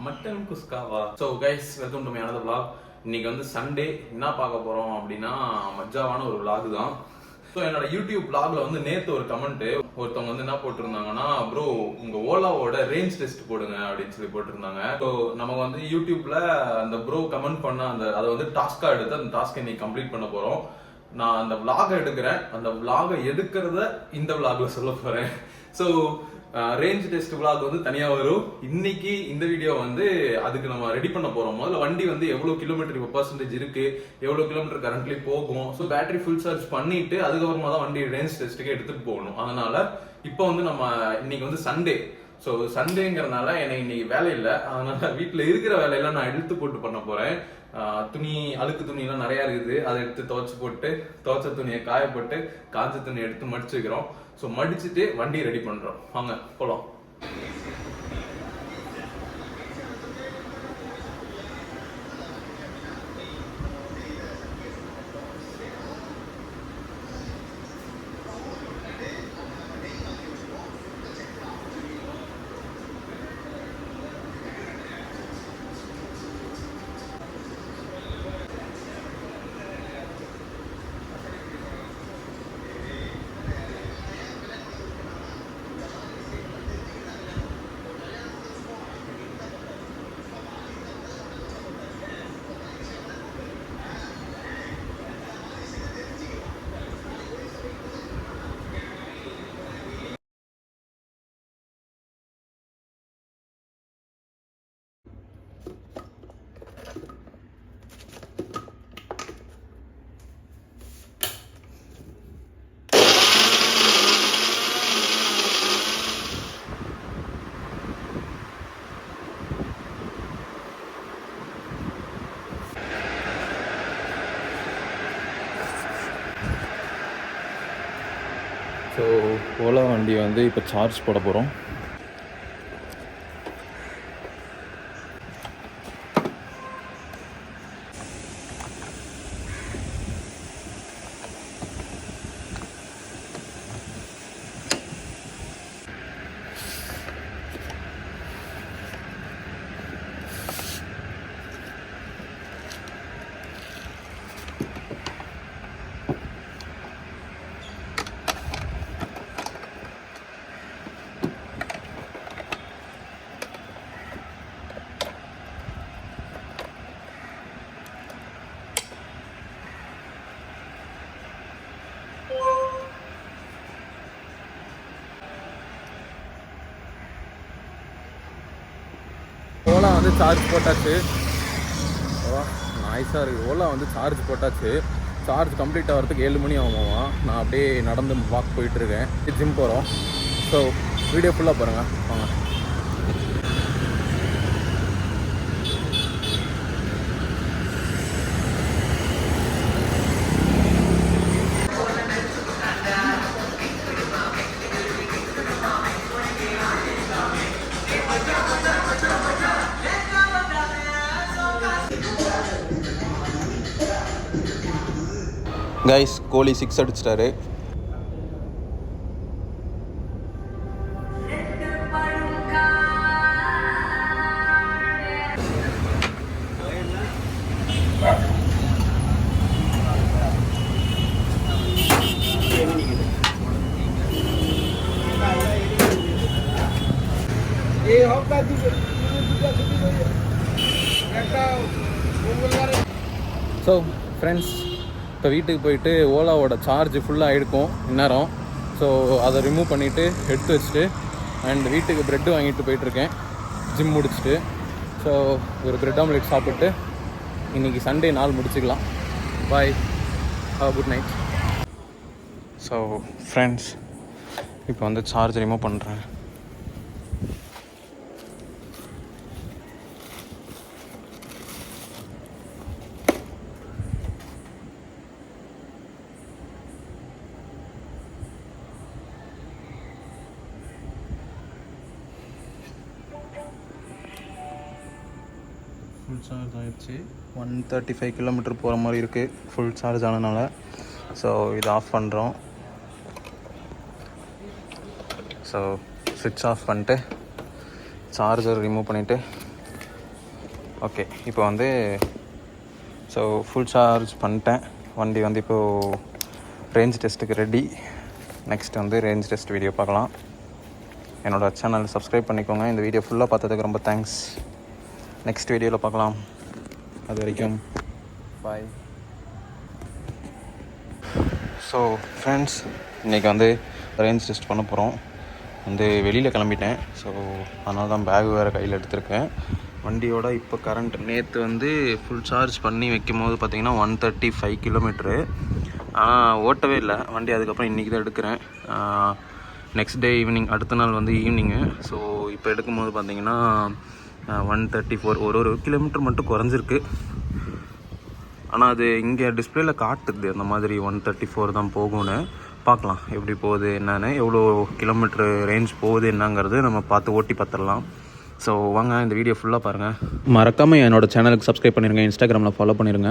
Mutton குஸ்காவா? So guys, welcome to my another vlog. இன்னைக்கு வந்து சண்டே. என்ன பார்க்க போறோம் அப்படின்னா மஜாவான ஒரு vlog தான். ஸோ என்னோட யூடியூப் vlogல வந்து நேற்று ஒரு கமெண்ட் ஒருத்தவங்க வந்து என்ன போட்டிருந்தாங்கன்னா, ப்ரோ உங்க ஓலாவோட ரேஞ்ச் டெஸ்ட் போடுங்க அப்படின்னு சொல்லி போட்டிருந்தாங்க. ஸோ நமக்கு வந்து யூடியூப்ல அந்த ப்ரோ கமெண்ட் பண்ண அதை வந்து டாஸ்கா எடுத்து அந்த டாஸ்கை இன்னைக்கு கம்ப்ளீட் பண்ண போறோம். நான் அந்த vlog எடுக்கிறேன். அந்த vlog எடுக்கிறத இந்த vlogல சொல்ல போறேன். ஸோ ரேஞ்ச் டெஸ்ட் vlog வந்து தனியா வரும். இன்னைக்கு இந்த வீடியோ வந்து அதுக்கு நம்ம ரெடி பண்ண போறோம். முதல்ல வண்டி வந்து எவ்வளவு கிலோமீட்டர் இப்போ பர்சன்டேஜ் இருக்கு, எவ்வளவு கிலோமீட்டர் கரண்ட்லி போகும், ஸோ பேட்டரி ஃபுல் சார்ஜ் பண்ணிட்டு அதுக்கப்புறமா தான் வண்டி ரேஞ்ச் டெஸ்ட்டுக்கு எடுத்துட்டு போகணும். அதனால இப்போ வந்து நம்ம இன்னைக்கு வந்து சண்டே. ஸோ சண்டேங்கிறதுனால எனக்கு இன்னைக்கு வேலை இல்லை. அதனால வீட்டில் இருக்கிற வேலையெல்லாம் நான் எடுத்து போட்டு பண்ண போறேன். துணி, அழுக்கு துணியெல்லாம் நிறைய இருக்குது. அதை எடுத்து துவைச்சு போட்டு, துவைச்ச துணியை காய போட்டு, காஞ்ச துணியை எடுத்து மடிச்சு வைக்கிறோம். ஸோ மடிச்சுட்டு வண்டி ரெடி பண்றோம். வாங்க போலாம். ஸோ ஓலா வண்டி வந்து இப்போ சார்ஜ் போட போகிறோம். ஓலா வந்து சார்ஜ் போட்டாச்சு. நாய்ஸாக இருக்குது. ஓலா வந்து சார்ஜ் போட்டாச்சு. சார்ஜ் கம்ப்ளீட் ஆகிறதுக்கு 7 மணி ஆகுமாவா. நான் அப்படியே நடந்து வாக் போயிட்டுருக்கேன். ஜிம் போகிறோம். ஸோ வீடியோ ஃபுல்லாக பாருங்கள். வாங்க. கைஸ், கோலி 6 அடிச்சிட்டாரு. ஸோ ஃப்ரெண்ட்ஸ், இப்போ வீட்டுக்கு போயிட்டு ஓலாவோட சார்ஜ் ஃபுல்லாக இருக்கும் இந்நேரம். ஸோ அதை ரிமூவ் பண்ணிவிட்டு எடுத்து வச்சுட்டு அண்ட் வீட்டுக்கு ப்ரெட்டு வாங்கிட்டு போயிட்டுருக்கேன் ஜிம் முடிச்சுட்டு. ஸோ ஒரு ப்ரெட் ஆம்லெட் சாப்பிட்டு இன்றைக்கி சண்டே நாள் முடிச்சுக்கலாம். Bye, have good night. So friends, இப்போ வந்து சார்ஜ் ரிமூவ் பண்ணுறேன். ஃபுல் சார்ஜ் ஆகிடுச்சு. 135 கிலோமீட்டர் போகிற மாதிரி இருக்குது ஃபுல் சார்ஜ் ஆனதுனால. ஸோ இது ஆஃப் பண்ணுறோம். ஸோ ஸ்விட்ச் ஆஃப் பண்ணிட்டு சார்ஜர் ரிமூவ் பண்ணிவிட்டு ஓகே, இப்போ வந்து ஸோ ஃபுல் சார்ஜ் பண்ணிட்டேன். வண்டி வந்து இப்போது ரேஞ்ச் டெஸ்ட்டுக்கு ரெடி. நெக்ஸ்ட் வந்து ரேஞ்ச் டெஸ்ட் வீடியோ பார்க்கலாம். என்னோடய சேனல் சப்ஸ்கிரைப் பண்ணிக்கோங்க. இந்த வீடியோ ஃபுல்லாக பார்த்ததுக்கு ரொம்ப தேங்க்ஸ். நெக்ஸ்ட் வீடியோவில் பார்க்கலாம். அது வரைக்கும் பாய். ஸோ ஃப்ரெண்ட்ஸ், இன்றைக்கி வந்து ரேஞ்ச் டெஸ்ட் பண்ண போகிறோம். வந்து வெளியில் கிளம்பிட்டேன். ஸோ அதனால தான் பேக் வேறு கையில் எடுத்திருக்கேன். வண்டியோட இப்போ கரண்ட் நேற்று வந்து ஃபுல் சார்ஜ் பண்ணி வைக்கும் போது பார்த்திங்கன்னா 135 கிலோமீட்ரு. ஓட்டவே இல்லை வண்டி. அதுக்கப்புறம் இன்றைக்கி தான் எடுக்கிறேன். நெக்ஸ்ட் டே ஈவினிங், அடுத்த நாள் வந்து ஈவினிங்கு. ஸோ இப்போ எடுக்கும்போது பார்த்திங்கன்னா 134. ஒரு கிலோமீட்டர் மட்டும் குறைஞ்சிருக்கு. ஆனால் அது இங்கே டிஸ்பிளேயில் காட்டுது அந்த மாதிரி 134 தான் போகும்னு. பார்க்கலாம் எப்படி போகுது என்னன்னு, எவ்வளோ கிலோமீட்ரு ரேஞ்ச் போகுது என்னங்கிறது நம்ம பார்த்து ஓட்டி பார்த்துடலாம். ஸோ வாங்க இந்த வீடியோ ஃபுல்லாக பாருங்கள். மறக்காமல் என்னோடய சேனலுக்கு சப்ஸ்கிரைப் பண்ணிடுங்க. இன்ஸ்டாகிராமில் ஃபாலோ பண்ணிடுங்க.